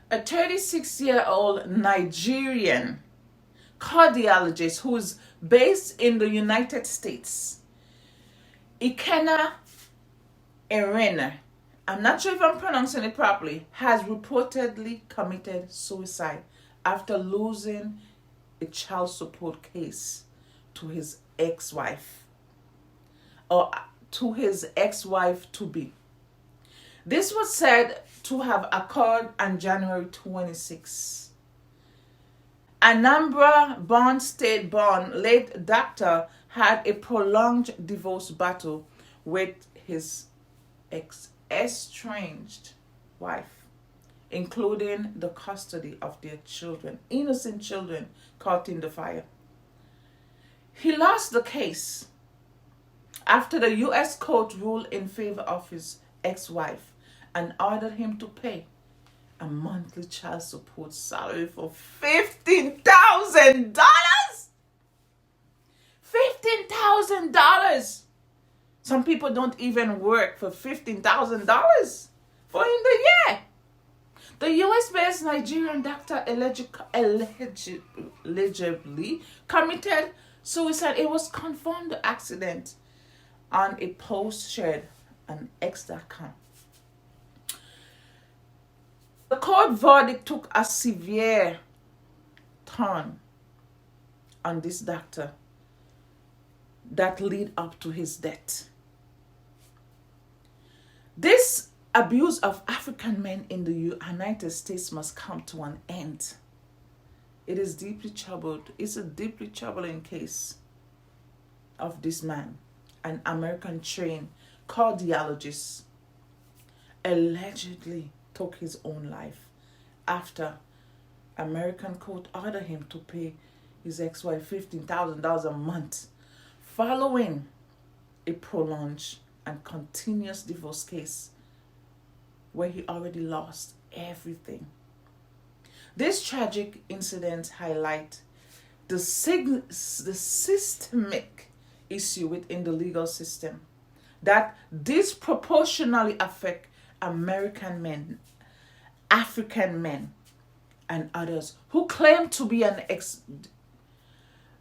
A 36-year-old Nigerian cardiologist who is based in the United States, Ikenna Erinne, I'm not sure if I'm pronouncing it properly, has reportedly committed suicide after losing a child support case to his ex-wife, or to his ex-wife to be. This was said to have occurred on January 26. Anambra born State born late doctor had a prolonged divorce battle with his estranged wife, including the custody of their children, innocent children caught in the fire. He lost the case after the U.S. court ruled in favor of his ex-wife and ordered him to pay a monthly child support salary for $15,000. $15,000. Some people don't even work for $15,000 for in the year. The U.S.-based Nigerian doctor allegedly committed suicide. It was confirmed the accident on a post shared on X.com. The court verdict took a severe turn on this doctor that led up to his death. This abuse of African men in the United States must come to an end. It is deeply troubled. It's a deeply troubling case of this man, an American trained cardiologist, allegedly took his own life after American court ordered him to pay his ex-wife $15,000 a month following a prolonged and continuous divorce case where he already lost everything. This tragic incident highlights the systemic issue within the legal system that disproportionately affect American men, African men, and others who claim to be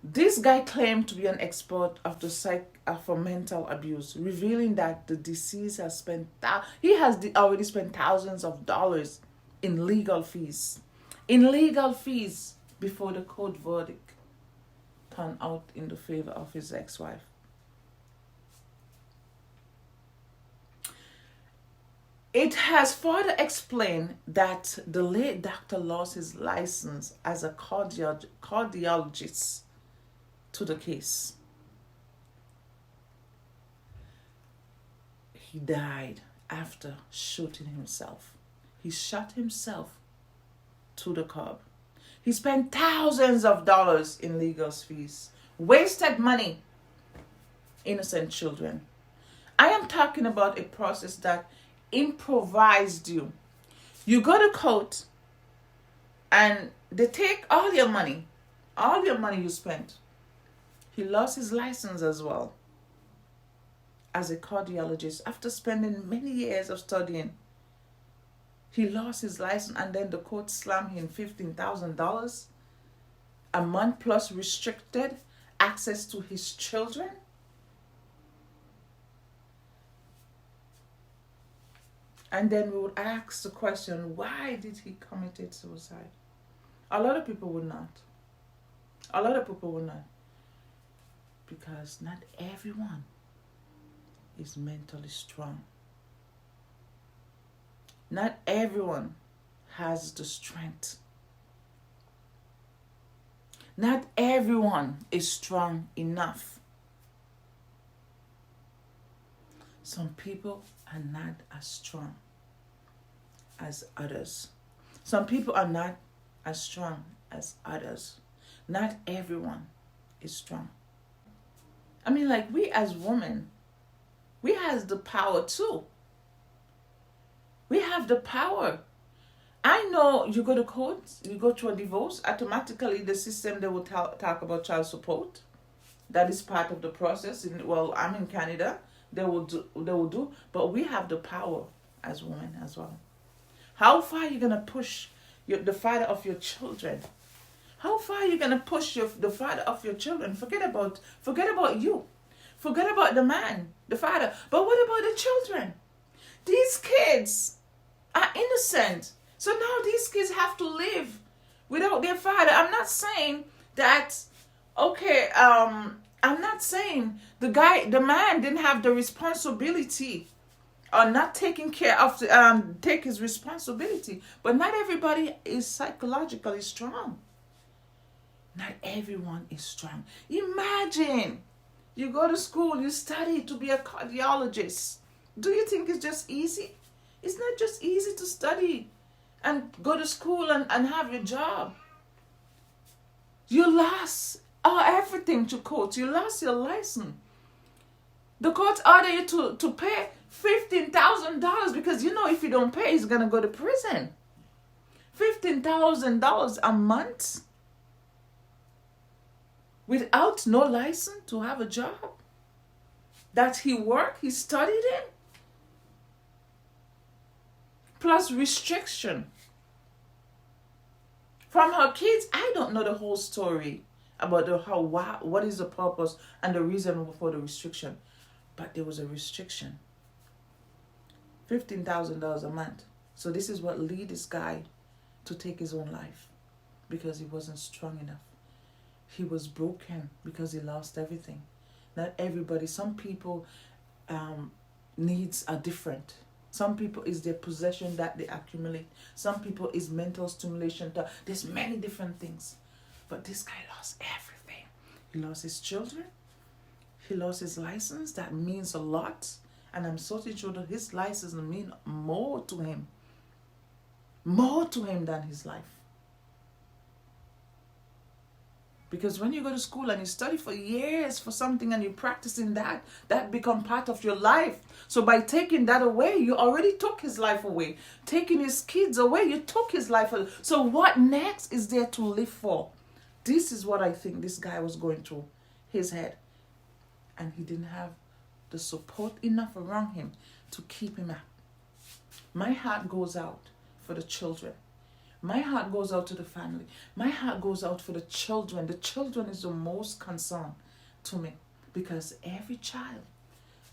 This guy claimed to be an expert of the for mental abuse, revealing that the deceased has already spent thousands of dollars in legal fees. Before the court verdict turned out in the favor of his ex-wife. It has further explained that the late doctor lost his license as a cardiologist to the case. He died after shooting himself. He shot himself to the curb. He spent thousands of dollars in legal fees, wasted money, innocent children. I am talking about a process that improvised you. You go to court and they take all your money you spent. He lost his license as well as a cardiologist after spending many years of studying. He lost his license and then the court slammed him $15,000 a month plus restricted access to his children. And then we would ask the question, why did he commit suicide? A lot of people would not. Because not everyone is mentally strong. Not everyone has the strength. Not everyone is strong enough. Some people are not as strong as others. Some people are not as strong as others. Not everyone is strong. I mean, like, we as women, we have the power too. We have the power. I know you go to court, you go to a divorce, automatically the system, they will talk about child support. That is part of the process. Well, I'm in Canada. They will do, but we have the power as women as well. How far are you gonna push the father of your children. How far are you gonna push the father of your children? Forget about you. Forget about the man, the father. But what about the children? These kids are innocent. So now these kids have to live without their father. I'm not saying that, okay, I'm not saying the man didn't have the responsibility or not taking care of take his responsibility. But not everybody is psychologically strong. Not everyone is strong. Imagine you go to school, you study to be a cardiologist. Do you think it's just easy? It's not just easy to study and go to school and have your job. You lost everything to court. You lost your license. The court ordered you to pay $15,000 because you know if you don't pay, he's going to go to prison. $15,000 a month without no license to have a job that he studied in. Plus restriction from her kids. I don't know the whole story about what is the purpose and the reason for the restriction, but there was a restriction. $15,000 a month. So this is what led this guy to take his own life, because he wasn't strong enough. He was broken because he lost everything. Not everybody. Some people needs are different. Some people is their possession that they accumulate. Some people is mental stimulation. There's many different things. But this guy lost everything. He lost his children. He lost his license. That means a lot. And I'm so sure that his license means more to him. More to him than his life. Because when you go to school and you study for years for something and you're practicing that become part of your life. So by taking that away, you already took his life away. Taking his kids away, you took his life away. So what next is there to live for? This is what I think this guy was going through his head. And he didn't have the support enough around him to keep him up. My heart goes out for the children. My heart goes out to the family. My heart goes out for the children. The children is the most concern to me, because every child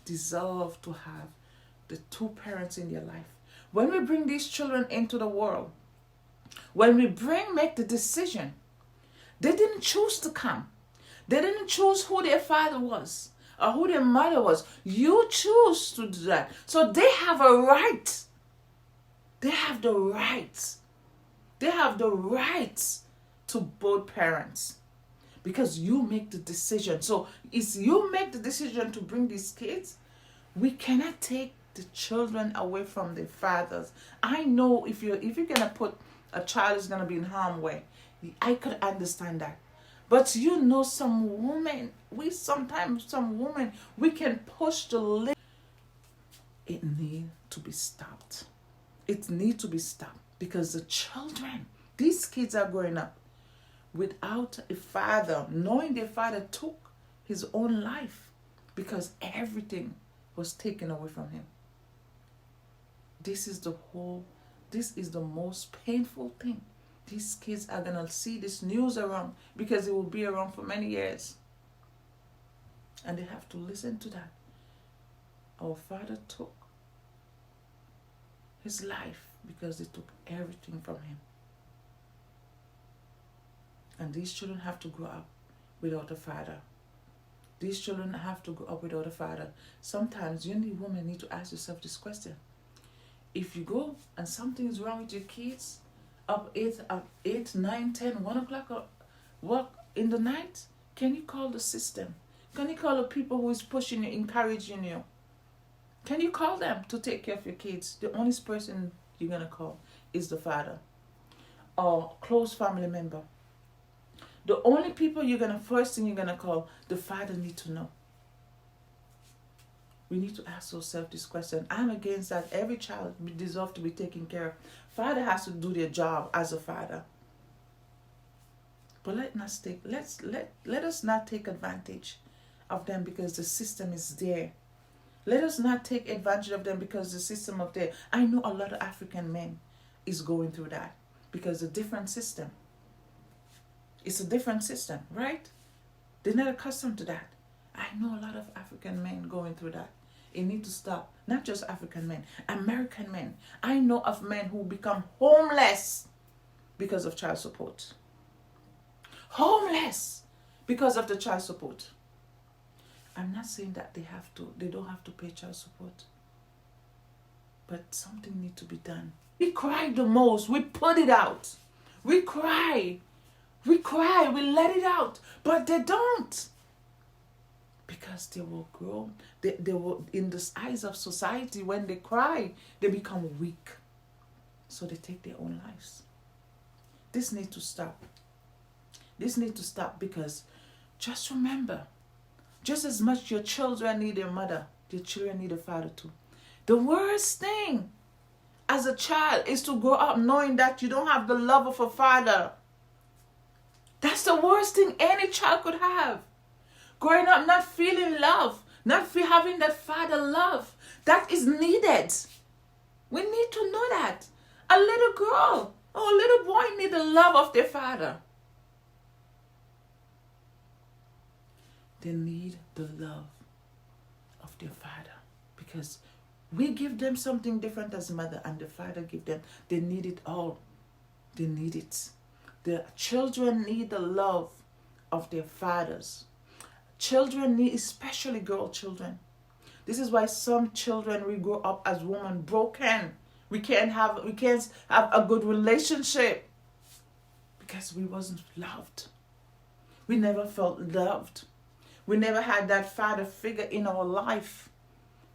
deserves to have the two parents in their life. When we bring these children into the world, when we make the decision, they didn't choose to come. They didn't choose who their father was or who their mother was. You choose to do that. So they have a right. They have the right. They have the rights to both parents, because you make the decision. So if you make the decision to bring these kids, we cannot take the children away from their fathers. I know if you're gonna put a child is gonna be in harm's way, I could understand that. But you know, some women, we can push the limit. It needs to be stopped. It needs to be stopped. Because the children, these kids are growing up without a father, knowing their father took his own life because everything was taken away from him. This is the most painful thing. These kids are going to see this news around, because it will be around for many years. And they have to listen to that. Our father took his life because they took everything from him. And these children have to grow up without a father. These children have to grow up without a father. Sometimes you women need to ask yourself this question. If you go and something is wrong with your kids, up 8, 9, 10, 1 o'clock or work in the night, can you call the system? Can you call the people who is pushing you, encouraging you? Can you call them to take care of your kids? The only person you're going to call is the father or close family member. The only people first thing you're going to call, the father need to know. We need to ask ourselves this question. I'm against that. Every child deserves to be taken care of. Father has to do their job as a father. But let us not take advantage of them because the system is there. Let us not take advantage of them because the system of there. I know a lot of African men is going through that because it's a different system. It's a different system, right? They're not accustomed to that. I know a lot of African men going through that. It needs to stop. Not just African men, American men. I know of men who become homeless because of child support. Homeless because of the child support. I'm not saying that they don't have to pay child support. But something needs to be done. We cry the most. We put it out. We cry. We let it out. But they don't. Because they will grow. They will, in the eyes of society, when they cry, they become weak. So they take their own lives. This needs to stop. This needs to stop, because just remember, just as much your children need their mother, your children need a father too. The worst thing as a child is to grow up knowing that you don't have the love of a father. That's the worst thing any child could have. Growing up not feeling love, not having that father love. That is needed. We need to know that. A little girl or a little boy need the love of their father. They need the love of their father, because we give them something different as mother, and the father give them. They need it all. They need it. The children need the love of their fathers. Children need, especially girl children. This is why some children, we grow up as women broken. We can't have a good relationship because we wasn't loved. We never felt loved. We never had that father figure in our life.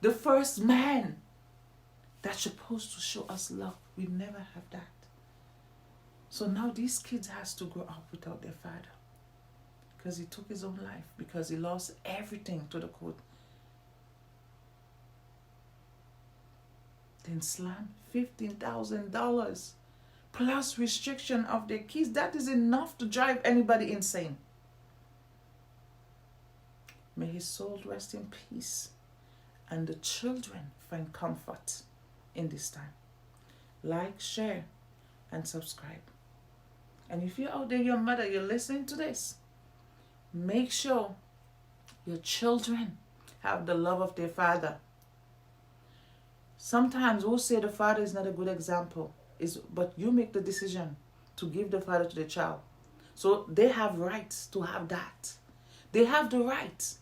The first man that's supposed to show us love. We never have that. So now these kids has to grow up without their father. Because he took his own life. Because he lost everything to the court. Then slam $15,000 plus restriction of their kids. That is enough to drive anybody insane. May his soul rest in peace, and the children find comfort in this time. Like, share, and subscribe. And if you're out there, your mother, you're listening to this, make sure your children have the love of their father. Sometimes we'll say the father is not a good example, but you make the decision to give the father to the child. So they have rights to have that. They have the right.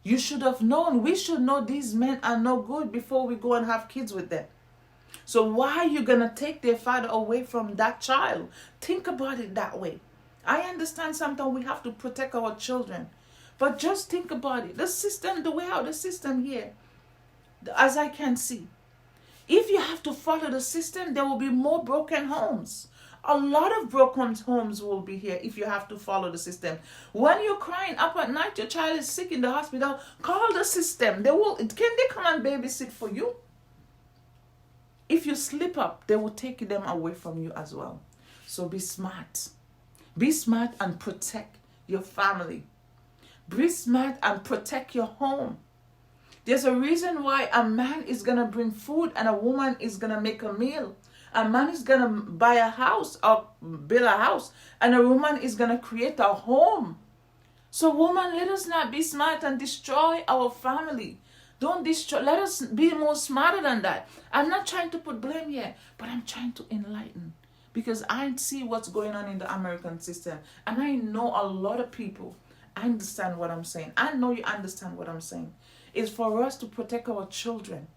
You should have known. We should know these men are no good before we go and have kids with them. So why are you going to take their father away from that child? Think about it that way. I understand sometimes we have to protect our children. But just think about it. The system, the way out the system here, as I can see, if you have to follow the system, there will be more broken homes. A lot of broken homes will be here if you have to follow the system. When you're crying up at night, your child is sick in the hospital, call the system. Can they come and babysit for you? If you slip up, they will take them away from you as well. So be smart. Be smart and protect your family. Be smart and protect your home. There's a reason why a man is going to bring food and a woman is going to make a meal. A man is going to buy a house or build a house, and a woman is going to create a home. So woman, let us not be smart and destroy our family. Don't destroy. Let us be more smarter than that. I'm not trying to put blame here, but I'm trying to enlighten. Because I see what's going on in the American system. And I know a lot of people understand what I'm saying. I know you understand what I'm saying. It's for us to protect our children.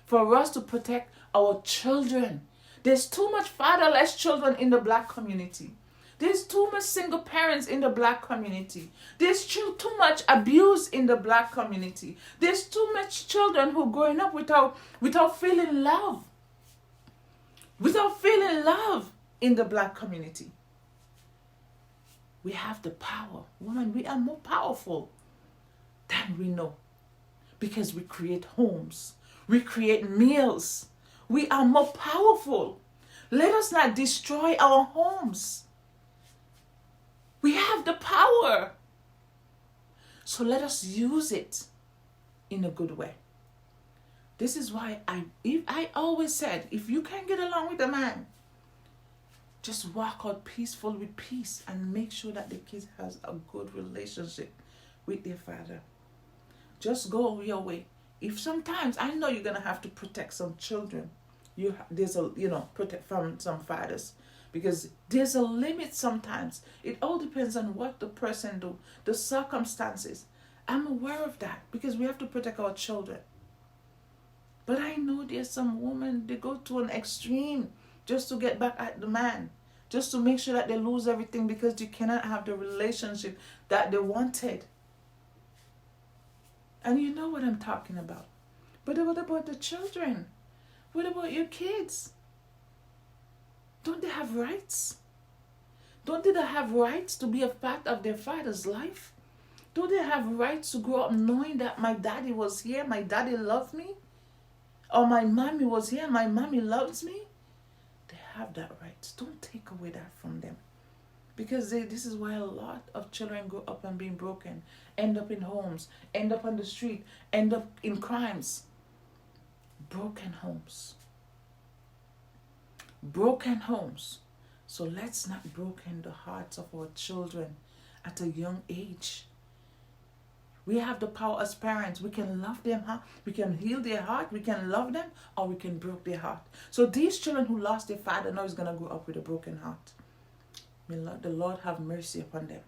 For us to protect our children. There's too much fatherless children in the black community. There's too much single parents in the black community. There's too much abuse in the black community. There's too much children who are growing up without feeling love. Without feeling love in the black community. We have the power. Women, we are more powerful than we know. Because we create homes. We create meals. We are more powerful. Let us not destroy our homes. We have the power. So let us use it in a good way. This is why I always said, if you can get along with a man, Just walk out peaceful with peace and make sure that the kids has a good relationship with their father. Just go your way. If sometimes I know you're gonna have to protect some children, there's a protect from some fathers, because there's a limit sometimes. It all depends on what the person do, the circumstances. I'm aware of that because we have to protect our children. But I know there's some women, they go to an extreme just to get back at the man, just to make sure that they lose everything because you cannot have the relationship that they wanted. And you know what I'm talking about. But what about the children? What about your kids? Don't they have rights? Don't they have rights to be a part of their father's life? Don't they have rights to grow up knowing that my daddy was here, my daddy loved me? Or my mommy was here, my mommy loves me? They have that right. Don't take away that from them. Because this is why a lot of children grow up and being broken, end up in homes, end up on the street, end up in crimes. Broken homes. Broken homes. So let's not broken the hearts of our children at a young age. We have the power as parents. We can love them, we can heal their heart, we can love them, or we can break their heart. So these children who lost their father now is going to grow up with a broken heart. May the Lord have mercy upon them.